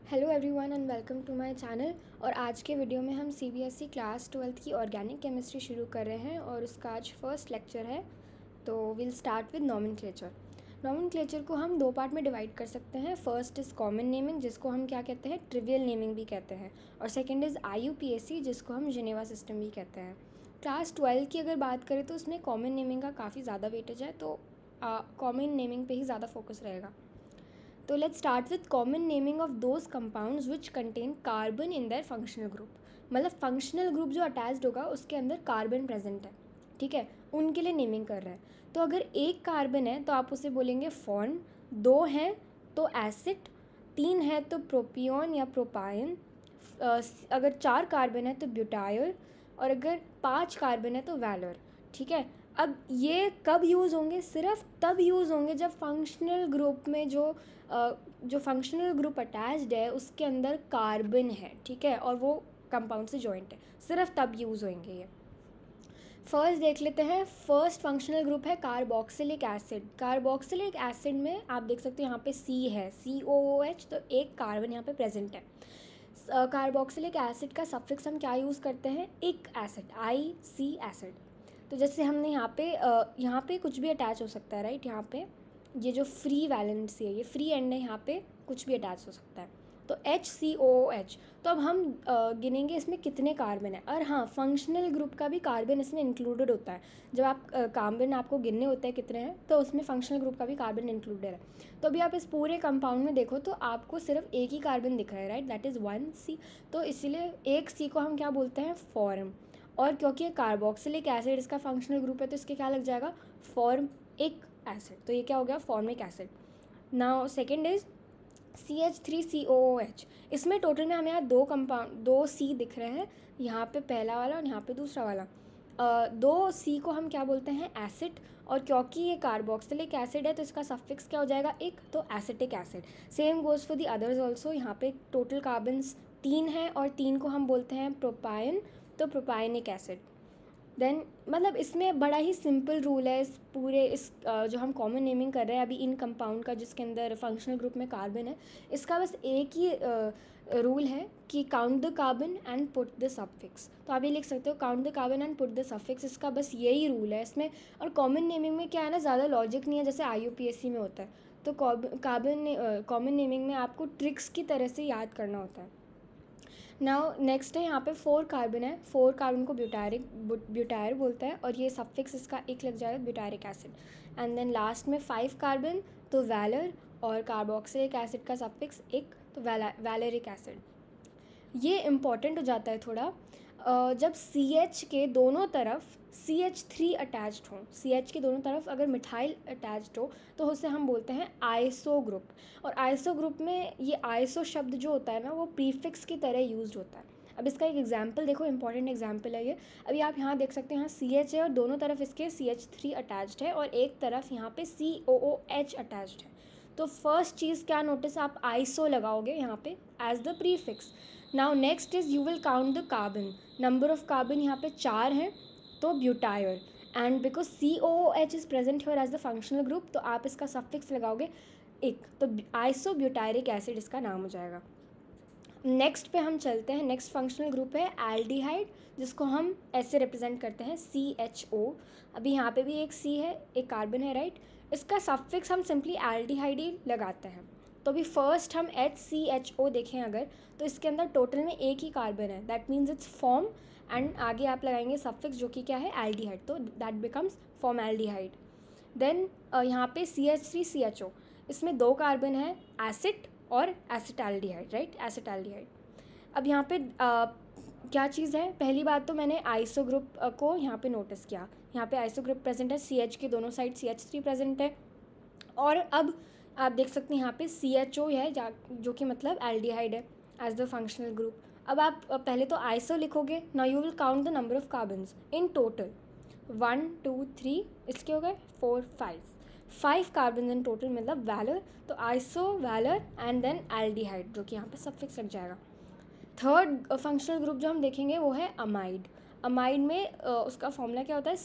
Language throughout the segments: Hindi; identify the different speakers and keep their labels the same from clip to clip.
Speaker 1: Hello everyone and welcome to my channel. और आज के वीडियो में हम सीबीएसई क्लास 12th की ऑर्गेनिक केमिस्ट्री शुरू कर रहे हैं और उसका आज फर्स्ट लेक्चर है। तो will start with nomenclature. Nomenclature को हम दो पार्ट में डिवाइड कर सकते हैं। फर्स्ट इज़ कॉमन नेमिंग, जिसको हम क्या कहते हैं, ट्रिवियल नेमिंग भी कहते हैं, और सेकेंड इज़ IUPAC, जिसको हम जिनेवा सिस्टम भी कहते हैं। क्लास 12 की अगर बात करें तो उसमें कॉमन नेमिंग का काफ़ी ज़्यादा वेटेज है, तो कॉमन नेमिंग पे ही ज़्यादा फोकस रहेगा। तो let's start with common naming of those compounds which contain carbon in their functional group. मतलब फंक्शनल ग्रुप जो अटैच्ड होगा उसके अंदर कार्बन प्रेजेंट है, ठीक है, उनके लिए नेमिंग कर रहे हैं। तो अगर एक कार्बन है तो आप उसे बोलेंगे फॉर्न, दो हैं तो एसिड, तीन है तो प्रोपियोन या प्रोपायन, अगर चार कार्बन है तो ब्यूटायर, और अगर पांच कार्बन है तो वैलर। ठीक है, अब ये कब यूज़ होंगे? सिर्फ तब यूज़ होंगे जब फंक्शनल ग्रुप में जो फंक्शनल ग्रुप अटैच्ड है उसके अंदर कार्बन है, ठीक है, और वो कंपाउंड से जॉइंट है, सिर्फ तब यूज़ होंगे ये। फर्स्ट देख लेते हैं। फर्स्ट फंक्शनल ग्रुप है कार्बोक्सिलिक एसिड। कार्बोक्सिलिक एसिड में आप देख सकते हो यहाँ पे C है, COOH, तो एक कार्बन यहाँ पे प्रेजेंट है। कार्बोक्सिलिक एसिड का सफिक्स हम क्या यूज़ करते हैं? इक एसिड, IC एसिड। तो जैसे हमने यहाँ पे कुछ भी अटैच हो सकता है, राइट। यहाँ पे ये जो फ्री वैलेंसी है, ये फ्री एंड है, यहाँ पे कुछ भी अटैच हो सकता है, तो HCOOH। तो अब हम गिनेंगे इसमें कितने कार्बन है। और हाँ, फंक्शनल ग्रुप का भी कार्बन इसमें इंक्लूडेड होता है। जब आप कार्बन आपको गिनने होते हैं कितने हैं, तो उसमें फंक्शनल ग्रुप का भी कार्बन इंक्लूडेड है। तो अभी आप इस पूरे कंपाउंड में देखो तो आपको सिर्फ एक ही कार्बन दिख रहा है, राइट, दैट इज़ 1C। तो इसीलिए एक C को हम क्या बोलते हैं? फॉर्म। और क्योंकि ये कार्बोक्सिलिक एसिड इसका फंक्शनल ग्रुप है तो इसके क्या लग जाएगा? Formic acid. तो ये क्या हो गया? Formic acid. Now second is CH3COOH। इसमें टोटल में हमें यहाँ दो C दिख रहे हैं, यहाँ पे पहला वाला और यहाँ पे दूसरा वाला। दो C को हम क्या बोलते हैं? एसिड। और क्योंकि ये कार्बोक्सिलिक एसिड है तो इसका सफिक्स क्या हो जाएगा? एक, तो acetic acid. Same goes for the others also. यहाँ पे टोटल कार्बन्स 3 हैं और 3 को हम बोलते हैं प्रोपायन, तो प्रोपायनिक एसिड। देन मतलब इसमें बड़ा ही सिंपल रूल है इस जो हम कॉमन नेमिंग कर रहे हैं अभी इन कंपाउंड का, जिसके अंदर फंक्शनल ग्रुप में कार्बन है, इसका बस एक ही रूल है कि count the carbon and put the suffix. तो आप ये लिख सकते हो count the carbon and put the suffix, इसका बस यही रूल है इसमें। और कॉमन नेमिंग में क्या है ना, ज़्यादा लॉजिक नहीं है जैसे IUPAC में होता है। तो कॉमन नेमिंग में आपको ट्रिक्स की तरह से याद करना होता है। नाउ नेक्स्ट है, यहाँ पे 4 कार्बन है। 4 कार्बन को ब्यूटायर बोलता है और ये सफिक्स इसका एक लग जाएगा, butyric acid. And then last में 5 कार्बन, तो वैलर, और कार्बोक्सिलिक एसिड का सफिक्स एक, तो वैलेरिक एसिड। ये इम्पॉर्टेंट हो जाता है थोड़ा जब CH के दोनों तरफ CH3 अटैच्ड हो। CH के दोनों तरफ अगर मिथाइल अटैच्ड हो तो उसे हम बोलते हैं आइसो ग्रुप। और आइसो ग्रुप में ये आइसो शब्द जो होता है ना, वो प्रीफिक्स की तरह यूज्ड होता है। अब इसका एक एग्जाम्पल देखो, इंपॉर्टेंट एग्जाम्पल है ये। अभी आप यहाँ देख सकते हैं, यहाँ CH है और दोनों तरफ इसके CH3 अटैच्ड है और एक तरफ यहाँ पे COOH अटैच्ड है। तो फर्स्ट चीज़ क्या नोटिस, आप आइसो लगाओगे यहाँ पे as the prefix. Now next is you will count the carbon. Number of carbon यहाँ पे 4 हैं, तो butyr. And because COOH is present here as the functional group, तो आप इसका सफिक्स लगाओगे एक, तो आइसो ब्यूटायरिक एसिड इसका नाम हो जाएगा। नेक्स्ट पे हम चलते हैं। नेक्स्ट फंक्शनल ग्रुप है एल्डिहाइड, जिसको हम ऐसे रिप्रेजेंट करते हैं CHO। अभी यहाँ पे भी एक C है, एक कार्बन है, राइट। इसका सफिक्स हम सिंपली एल्डिहाइड ही लगाते हैं। तो अभी फर्स्ट हम HCHO देखें अगर, तो इसके अंदर टोटल में एक ही कार्बन है, that means it's form. And आगे आप लगाएंगे सफिक्स जो कि क्या है? एल्डिहाइड, तो that becomes form aldehyde. Then यहाँ पे CH3CHO, इसमें 2 कार्बन है, एसिड और एसिटाल्डिहाइड, राइट, एसिटाल्डिहाइड। अब यहाँ पे क्या चीज़ है? पहली बात तो मैंने आइसो ग्रुप को यहाँ पे नोटिस किया। यहाँ पे आइसो ग्रुप प्रेजेंट है, CH के दोनों साइड CH3 प्रेजेंट है। और अब आप देख सकते हैं यहाँ पे CHO है जो कि मतलब एल्डिहाइड है एज द फंक्शनल ग्रुप। अब आप पहले तो आइसो लिखोगे। Now you will count the number of carbons in total. 1 2 3, इसके हो गए 4 5 कार्बन इन टोटल, मतलब वैलर। तो iso, valer and then aldehyde, जो कि यहाँ पे सफिक्स लग जाएगा। थर्ड फंक्शनल ग्रुप जो हम देखेंगे वो है अमाइड। अमाइड में उसका फॉर्मूला क्या होता है?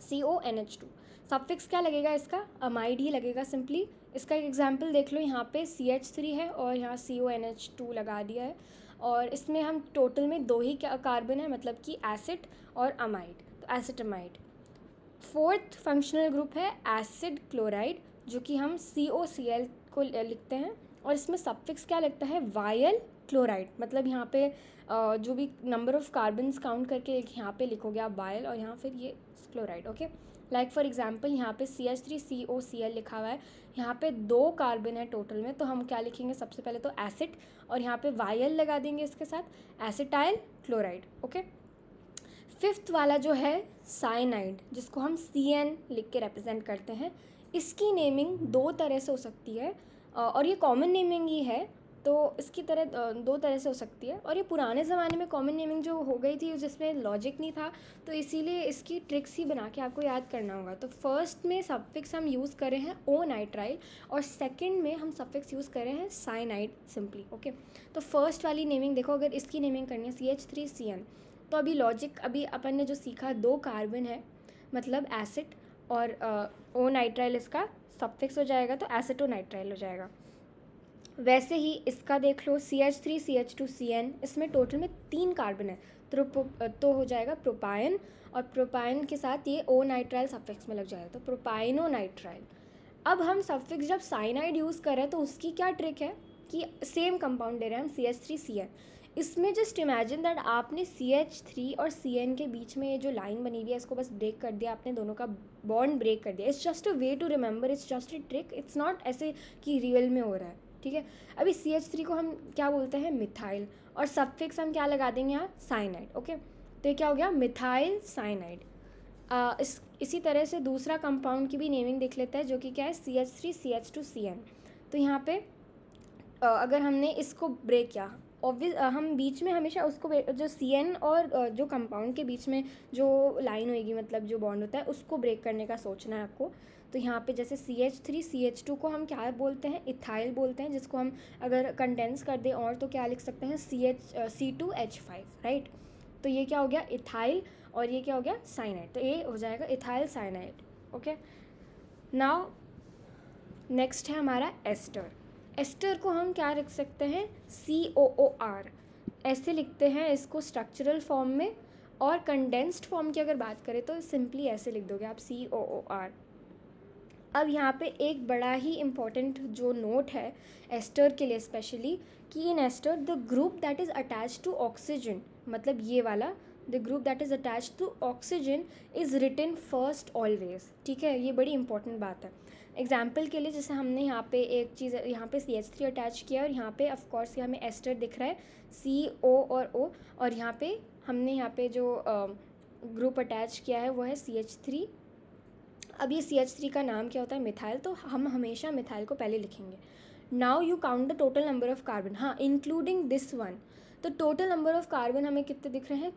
Speaker 1: CONH2। सफिक्स क्या लगेगा इसका? अमाइड ही लगेगा सिंपली। इसका एक एग्जांपल देख लो, यहाँ पे CH3 है और यहाँ CONH2 लगा दिया है, और इसमें हम टोटल में 2 ही कार्बन है, मतलब कि एसिड और अमाइड, तो एसिटमाइड। फोर्थ फंक्शनल ग्रुप है एसिड क्लोराइड, जो कि हम COCl को लिखते हैं, और इसमें सफिक्स क्या लगता है, वायल क्लोराइड, मतलब यहाँ पे जो भी नंबर ऑफ कार्बन्स काउंट करके यहाँ पे लिखोगे आप वायल, और यहाँ फिर ये chloride. Okay, like for example यहाँ पे CH3COCl लिखा हुआ है, यहाँ पे 2 कार्बन है टोटल में, तो हम क्या लिखेंगे, सबसे पहले तो एसिड, और यहाँ पे वायल लगा देंगे इसके साथ, एसिटाइल क्लोराइड। ओके, फिफ्थ वाला जो है साइनाइड, जिसको हम CN लिख के रिप्रेजेंट करते हैं, इसकी नेमिंग 2 तरह से हो सकती है, और ये कॉमन नेमिंग ही है, तो इसकी तरह 2 तरह से हो सकती है, और ये पुराने ज़माने में कॉमन नेमिंग जो हो गई थी जिसमें लॉजिक नहीं था, तो इसीलिए इसकी ट्रिक्स ही बना के आपको याद करना होगा। तो फर्स्ट में सफिक्स हम यूज़ कर रहे हैं ओ नाइट्राइल, और सेकंड में हम सफिक्स यूज़ कर रहे हैं साइनाइड सिंपली। ओके, तो फर्स्ट वाली नेमिंग देखो, अगर इसकी नेमिंग करनी है CH3CN, तो अभी लॉजिक अभी अपन ने जो सीखा, 2 कार्बन है मतलब एसिड, और ओ नाइट्राइल इसका सफिक्स हो जाएगा, तो एसिटोनाइट्राइल हो जाएगा। वैसे ही इसका देख लो CH3CH2CN, इसमें टोटल में 3 कार्बन है, तो हो जाएगा प्रोपायन, और प्रोपायन के साथ ये ओ नाइट्राइल सफिक्स में लग जाएगा, तो प्रोपाइनो नाइट्राइल। अब हम सफिक्स जब साइनाइड यूज़ कर रहे हैं तो उसकी क्या ट्रिक है कि सेम कंपाउंड ले रहे हैं हम CH3CN, इसमें जस्ट इमेजिन दैट आपने CH3 और CN के बीच में ये जो लाइन बनी हुई है इसको बस ब्रेक कर दिया, आपने दोनों का बॉन्ड ब्रेक कर दिया। It's just a way to remember, it's just a trick, it's not ऐसे कि रियल में हो रहा है, ठीक है। अभी CH3 को हम क्या बोलते हैं, मिथाइल, और सफिक्स हम क्या लगा देंगे यहाँ, साइनाइड। ओके, तो ये क्या हो गया, मिथाइल साइनाइड। इसी तरह से दूसरा कंपाउंड की भी नेमिंग देख लेते हैं, जो कि क्या है, CH3CH2CN। तो यहाँ पे अगर हमने इसको ब्रेक किया, ऑब्वियस हम बीच में हमेशा उसको जो CN और जो कंपाउंड के बीच में जो लाइन होएगी, मतलब जो बॉन्ड होता है, उसको ब्रेक करने का सोचना है आपको। तो यहाँ पे जैसे CH3CH2 को हम क्या बोलते हैं, इथाइल बोलते हैं, जिसको हम अगर कंडेंस कर दें और तो क्या लिख सकते हैं, C2H5, राइट। तो ये क्या हो गया, इथाइल, और ये क्या हो गया, साइनाइड, तो ये हो जाएगा ethyl cyanide. Okay, now next है हमारा एस्टर। एस्टर को हम क्या लिख सकते हैं, COOR, ऐसे लिखते हैं इसको स्ट्रक्चरल फॉर्म में, और कंडेंस्ड फॉर्म की अगर बात करें तो सिंपली ऐसे लिख दोगे आप, COOR। अब यहाँ पे एक बड़ा ही इम्पॉर्टेंट जो नोट है एस्टर के लिए स्पेशली, कि in ester the group that is attach to oxygen, मतलब ये वाला, the group that is attach to oxygen is written first always, ठीक है। ये बड़ी इंपॉर्टेंट बात है। एग्जाम्पल के लिए जैसे हमने यहाँ पे एक चीज़, यहाँ पे CH3 अटैच किया, और यहाँ पे ऑफकोर्स हमें एस्टर दिख रहा है CO और O, और यहाँ पे हमने यहाँ पे जो ग्रुप अटैच किया है वो है CH3। अब ये CH3 का नाम क्या होता है, मिथाइल, तो हम हमेशा मिथाइल को पहले लिखेंगे। Now you count the total number of carbon, हाँ इंक्लूडिंग दिस वन, तो टोटल नंबर ऑफ कार्बन हमें कितने दिख रहे हैं,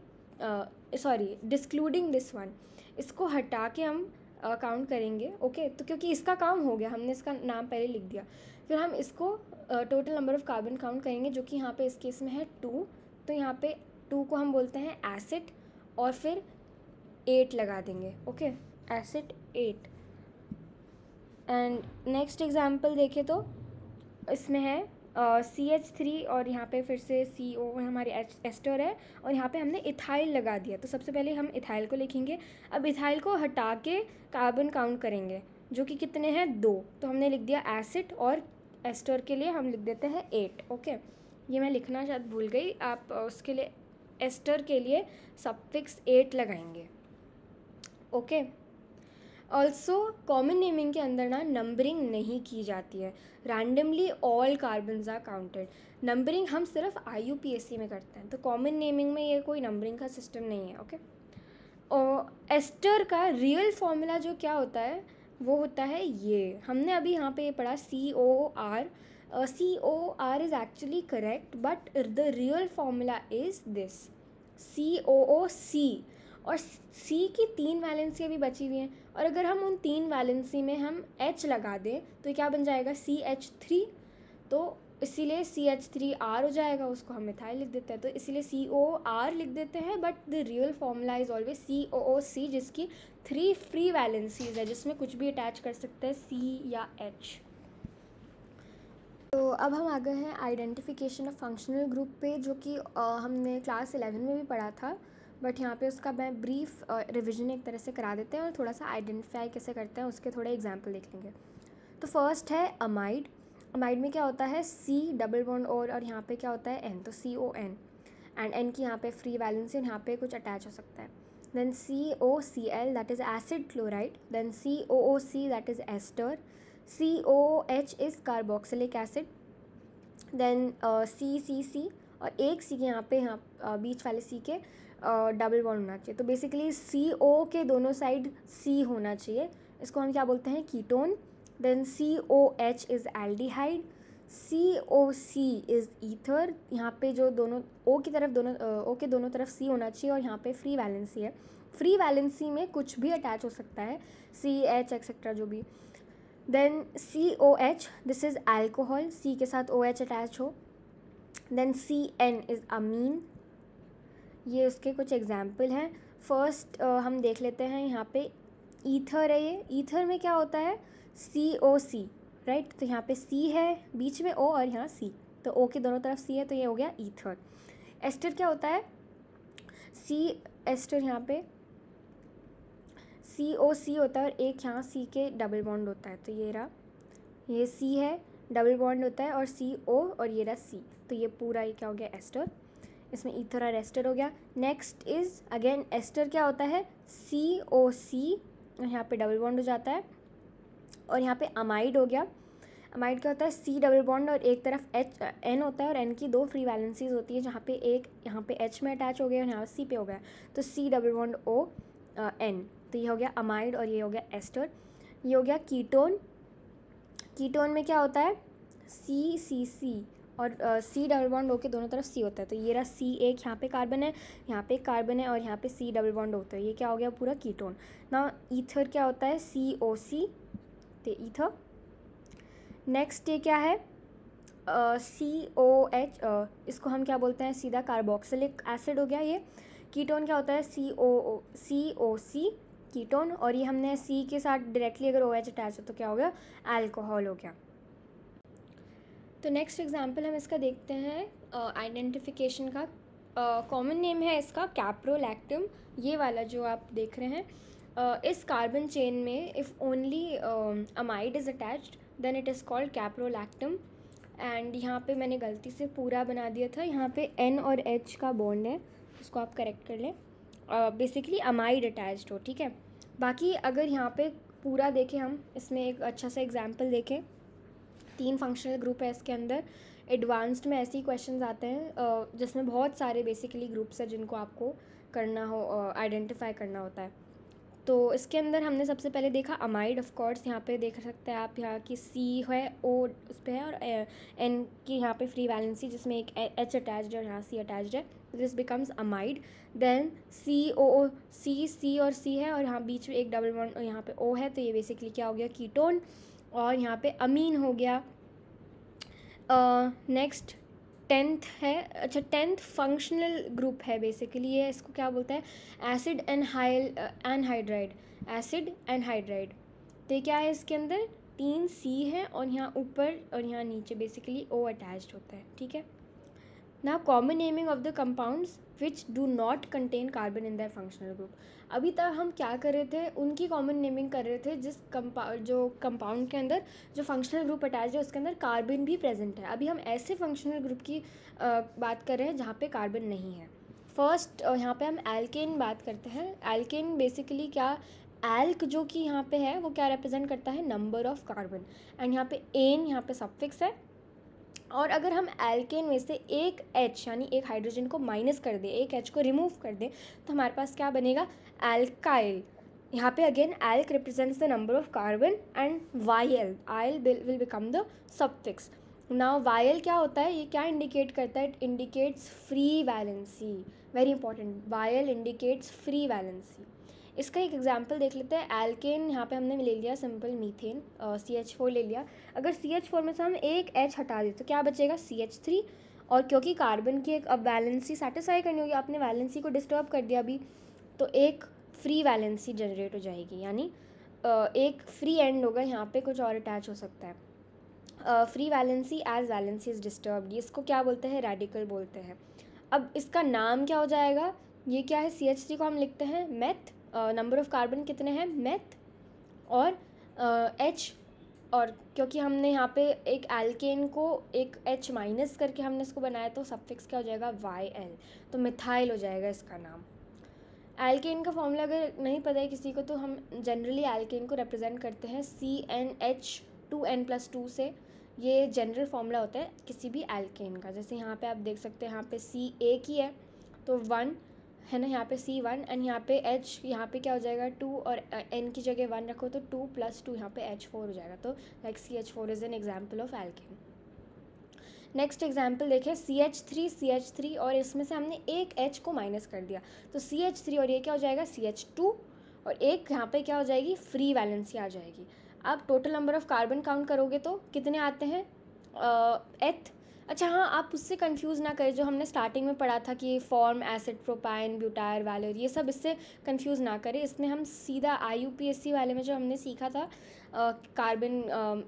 Speaker 1: सॉरी डिस्क्लूडिंग दिस वन, इसको हटा के हम काउंट करेंगे। ओके, तो क्योंकि इसका काम हो गया, हमने इसका नाम पहले लिख दिया, फिर हम इसको total number of carbon count करेंगे, जो कि यहाँ पे इस केस में है 2, तो यहाँ पे 2 को हम बोलते हैं एसिड, और फिर 8 लगा देंगे। Okay, acid 8। And next example देखें तो इसमें है CH3, और यहाँ पे फिर से CO हमारी एस्टर है, और यहाँ पे हमने इथाइल लगा दिया, तो सबसे पहले हम इथाइल को लिखेंगे। अब इथाइल को हटा के कार्बन काउंट करेंगे, जो कि कितने हैं, 2, तो हमने लिख दिया एसिड, और एस्टर के लिए हम लिख देते हैं 8। ओके, ये मैं लिखना शायद भूल गई, आप उसके लिए एस्टर के लिए सफिक्स 8 लगाएंगे। ओके, ऑल्सो कॉमन नेमिंग के अंदर ना नंबरिंग नहीं की जाती है, randomly all carbons are counted. Numbering हम सिर्फ IUPAC में करते हैं, तो कॉमन नेमिंग में ये कोई नंबरिंग का सिस्टम नहीं है। ओके, और एस्टर का रियल फॉर्मूला जो क्या होता है वो होता है ये, हमने अभी यहाँ पे पढ़ा COR। COR is actually correct, but the real formula is this COOC, और C की 3 वैलेंसी अभी बची हुई हैं, और अगर हम उन 3 वैलेंसी में हम H लगा दें तो क्या बन जाएगा, CH3, तो इसीलिए CH3R हो जाएगा, उसको हम मिथाइल लिख देते हैं, तो इसीलिए COR लिख देते हैं, but the real formula is always COOC, जिसकी 3 फ्री वैलेंसीज है, जिसमें कुछ भी अटैच कर सकते हैं, C या H। तो अब हम आ गए हैं आइडेंटिफिकेशन ऑफ फंक्शनल ग्रुप पे, जो कि हमने क्लास 11 में भी पढ़ा था, बट यहाँ पे उसका मैं ब्रीफ रिविजन एक तरह से करा देते हैं और थोड़ा सा आइडेंटिफाई कैसे करते हैं उसके थोड़े एग्जांपल देख लेंगे। तो फर्स्ट है अमाइड। अमाइड में क्या होता है, C डबल बॉन्ड और यहाँ पे क्या होता है N, तो CON, एंड N की यहाँ पे फ्री वैलेंसी, यहाँ पे कुछ अटैच हो सकता है। Then COCl that is acid chloride, then COOC that is ester, COOH is carboxylic acid, then CCC, और एक C के यहाँ बीच वाले C के डबल बॉन्ड होना चाहिए। तो बेसिकली CO के दोनों साइड C होना चाहिए, इसको हम क्या बोलते हैं, ketone. Then COH is aldehyde, COC is ether, यहाँ पे जो दोनों O की तरफ O के दोनों तरफ C होना चाहिए, और यहाँ पे फ्री वैलेंसी है। फ्री वैलेंसी में कुछ भी अटैच हो सकता है, CH एक्सेट्रा जो भी। Then COH this is alcohol, C के साथ OH अटैच हो। Then CN is amine. ये उसके कुछ एग्जाम्पल हैं। फर्स्ट हम देख लेते हैं, यहाँ पे ईथर है। ये ईथर में क्या होता है, COC, राइट। तो यहाँ पे C है, बीच में O और यहाँ C, तो O के दोनों तरफ C है, तो ये हो गया ईथर। एस्टर क्या होता है, C एस्टर, यहाँ पे COC होता है और एक यहाँ C के डबल बॉन्ड होता है, तो ये रहा, ये C है, डबल बॉन्ड होता है और CO, और ये रहा C, तो ये पूरा ये क्या हो गया, एस्टर। इसमें ईथर और एस्टर हो गया। नेक्स्ट इज़ अगेन एस्टर, क्या होता है, COC, यहाँ पे डबल बॉन्ड हो जाता है, और यहाँ पे अमाइड हो गया। अमाइड क्या होता है, C डबल बॉन्ड और एक तरफ N होता है, और N की दो फ्री वैलेंसीज होती है, जहाँ पे एक यहाँ पे H में अटैच हो गया और यहाँ पे C पे हो गया, तो C double bond O N, तो ये हो गया अमाइड और ये हो गया एस्टर। ये हो गया कीटोन। कीटोन में क्या होता है, CCC और C डबल बॉन्ड O के दोनों तरफ C होता है, तो ये रहा C, एक यहाँ पे कार्बन है, यहाँ पे कार्बन है, और यहाँ पे C डबल बॉन्ड होता है, ये क्या हो गया, पूरा कीटोन। ना ईथर क्या होता है, COC, तो ईथर। नेक्स्ट ये क्या है, COH, इसको हम क्या बोलते हैं, सीधा कार्बोक्सिलिक एसिड हो गया ये। कीटोन क्या होता है, COC, कीटोन, और ये हमने C के साथ डायरेक्टली अगर OH अटैच हो तो क्या हो गया, अल्कोहल हो गया। तो नेक्स्ट एग्जांपल हम इसका देखते हैं आइडेंटिफिकेशन का। कॉमन नेम है इसका कैप्रोलैक्टम, ये वाला जो आप देख रहे हैं। इस कार्बन चेन में if only amide is attached then it is called caprolactam. And यहाँ पे मैंने गलती से पूरा बना दिया था, यहाँ पे N और H का बॉन्ड है, उसको आप करेक्ट कर लें। बेसिकली अमाइड अटैच्ड हो, ठीक है। बाकी अगर यहाँ पे पूरा देखें हम, इसमें एक अच्छा सा एग्जाम्पल देखें, 3 फंक्शनल ग्रुप है इसके अंदर। एडवांस्ड में ऐसे ही क्वेश्चंस आते हैं जिसमें बहुत सारे बेसिकली ग्रुप्स हैं जिनको आपको करना हो, आइडेंटिफाई करना होता है। तो इसके अंदर हमने सबसे पहले देखा अमाइड, ऑफ कोर्स यहाँ पे देख सकते हैं आप, यहाँ की C है, O उस पर है, और N की यहाँ पे फ्री वैलेंसी जिसमें एक H अटैच्ड है और यहाँ C अटैच्ड है, this becomes amide. Then C और C है, और यहाँ बीच में एक डबल बॉन्ड यहाँ पे O है, तो ये बेसिकली क्या हो गया, कीटोन, और यहाँ पे अमीन हो गया। नेक्स्ट 10th है, अच्छा 10th फंक्शनल ग्रुप है बेसिकली, ये इसको क्या बोलते हैं, एसिड एनहाइड्राइड, एसिड एनहाइड्राइड। तो ये क्या है, इसके अंदर 3 C है और यहाँ ऊपर और यहाँ नीचे बेसिकली O अटैच्ड होता है, ठीक है। Now common naming of the compounds which do not contain carbon in their functional group. अभी तक हम क्या कर रहे थे, उनकी कॉमन नेमिंग कर रहे थे जिस जो कंपाउंड के अंदर जो फंक्शनल ग्रुप अटैच है उसके अंदर कार्बन भी प्रेजेंट है। अभी हम ऐसे फंक्शनल ग्रुप की बात कर रहे हैं जहाँ पे कार्बन नहीं है। फर्स्ट यहाँ पे हम एल्केन बात करते हैं। एल्केन बेसिकली क्या, एल्क जो कि यहाँ पे है वो क्या रिप्रेजेंट करता है, नंबर ऑफ कार्बन, एंड यहाँ पे एन यहाँ पे सफिक्स है। और अगर हम एल्केन में से एक H यानी एक हाइड्रोजन को माइनस कर दें, एक H को रिमूव कर दें, तो हमारे पास क्या बनेगा, एल्काइल। यहाँ पे again alk represents the number of carbon and yl, yl will become the suffix. Now yl क्या होता है, ये क्या इंडिकेट करता है, it indicates free valency, very important, yl indicates free valency. इसका एक एग्जांपल देख लेते हैं। एल्केन यहाँ पे हमने ले लिया सिंपल मीथेन, CH4 ले लिया। अगर CH4 में से हम एक H हटा दें तो क्या बचेगा, CH3। और क्योंकि कार्बन की एक अब वैलेंसी सेटिस्फाई करनी होगी, आपने वैलेंसी को डिस्टर्ब कर दिया अभी, तो एक फ्री वैलेंसी जनरेट हो जाएगी, यानी एक फ्री एंड होगा, यहाँ पे कुछ और अटैच हो सकता है। Free valency as valency is disturbed, इसको क्या बोलते हैं, रेडिकल बोलते हैं। अब इसका नाम क्या हो जाएगा, ये क्या है, CH3 को हम लिखते हैं मेथ, नंबर ऑफ कार्बन कितने हैं मेथ, और H, और क्योंकि हमने यहाँ पे एक एल्केन को एक H माइनस करके हमने इसको बनाया तो सफिक्स क्या हो जाएगा YL, तो मिथाइल हो जाएगा इसका नाम। एल्केन का फॉर्मूला अगर नहीं पता है किसी को तो हम जनरली एल्केन को रिप्रेजेंट करते हैं CnH2n+2 से। ये जनरल फॉर्मूला होता है किसी भी एल्केन का। जैसे यहाँ पे आप देख सकते हैं यहाँ पे C एक ही है तो 1 है ना, यहाँ पे C1 एंड यहाँ पे H, यहाँ पे क्या हो जाएगा 2 और N की जगह 1 रखो तो 2 + 2 यहाँ पे H4 हो जाएगा। तो like CH4 is an example of alkene. Next example देखें CH3 और इसमें से हमने एक H को माइनस कर दिया तो CH3 और ये क्या हो जाएगा CH2 और एक यहाँ पे क्या हो जाएगी फ्री वैलेंसी आ जाएगी। अब total number of carbon count करोगे तो कितने आते हैं एथ। अच्छा हाँ, आप उससे कंफ्यूज ना करें जो हमने स्टार्टिंग में पढ़ा था कि फॉर्म एसिड प्रोपाइन ब्यूटायर वैलोर, ये सब इससे कंफ्यूज ना करें। इसमें हम सीधा IUPAC वाले में जो हमने सीखा था कार्बन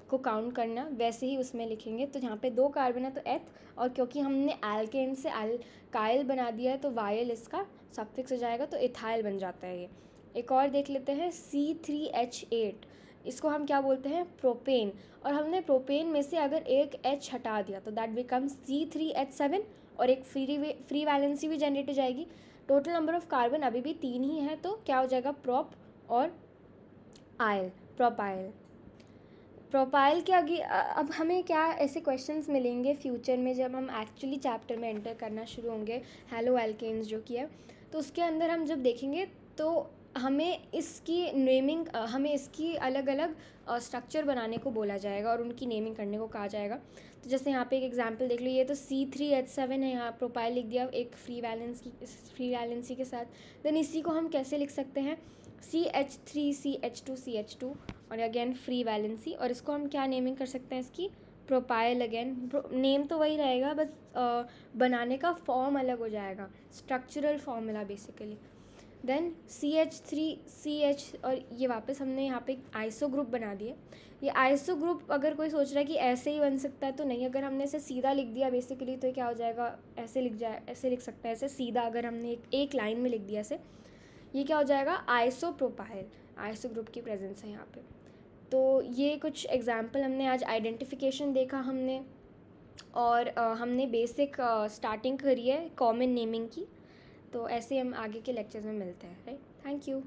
Speaker 1: को काउंट करना वैसे ही उसमें लिखेंगे। तो यहाँ पे 2 कार्बन है तो एथ, और क्योंकि हमने एल्केन से एल्काइल बना दिया है तो वायल इसका सफिक्स हो जाएगा तो इथाइल बन जाता है ये। एक और देख लेते हैं C3H8, इसको हम क्या बोलते हैं प्रोपेन, और हमने प्रोपेन में से अगर एक H हटा दिया तो दैट बिकम्स C3H7 और एक फ्री वैलेंसी भी जनरेट हो जाएगी। टोटल नंबर ऑफ कार्बन अभी भी 3 ही है तो क्या हो जाएगा प्रोप और आयल, प्रोपाइल। प्रोपाइल के आगे अब हमें क्या ऐसे क्वेश्चंस मिलेंगे फ्यूचर में जब हम एक्चुअली चैप्टर में एंटर करना शुरू होंगे हेलो एल्केन्स जो कि है, तो उसके अंदर हम जब देखेंगे तो हमें इसकी नेमिंग, हमें इसकी अलग अलग स्ट्रक्चर बनाने को बोला जाएगा और उनकी नेमिंग करने को कहा जाएगा। तो जैसे यहाँ पे एक एग्जांपल देख लो, ये तो C3H7 है, यहाँ प्रोपाइल लिख दिया एक फ्री वैलेंसी के साथ। देन इसी को हम कैसे लिख सकते हैं CH3 CH2 CH2 और अगेन फ्री वैलेंसी, और इसको हम क्या नेमिंग कर सकते हैं इसकी प्रोपाइल। अगेन नेम तो वही रहेगा बस बनाने का फॉर्म अलग हो जाएगा, structural formula basically. Then CH3CH और ये वापस हमने यहाँ पे आइसो ग्रुप बना दिए। ये आइसो ग्रुप अगर कोई सोच रहा है कि ऐसे ही बन सकता है तो नहीं, अगर हमने इसे सीधा लिख दिया बेसिकली तो क्या हो जाएगा ऐसे लिख सकता है ऐसे सीधा, अगर हमने एक लाइन में लिख दिया ऐसे, ये क्या हो जाएगा आइसोप्रोपाइल, आइसो ग्रुप की प्रेजेंस है यहाँ पे। तो ये कुछ एग्जाम्पल हमने आज आइडेंटिफिकेशन देखा हमने, और हमने बेसिक स्टार्टिंग करी है कॉमन नेमिंग की। तो ऐसे हम आगे के लेक्चर्स में मिलते हैं, राइट। Thank you.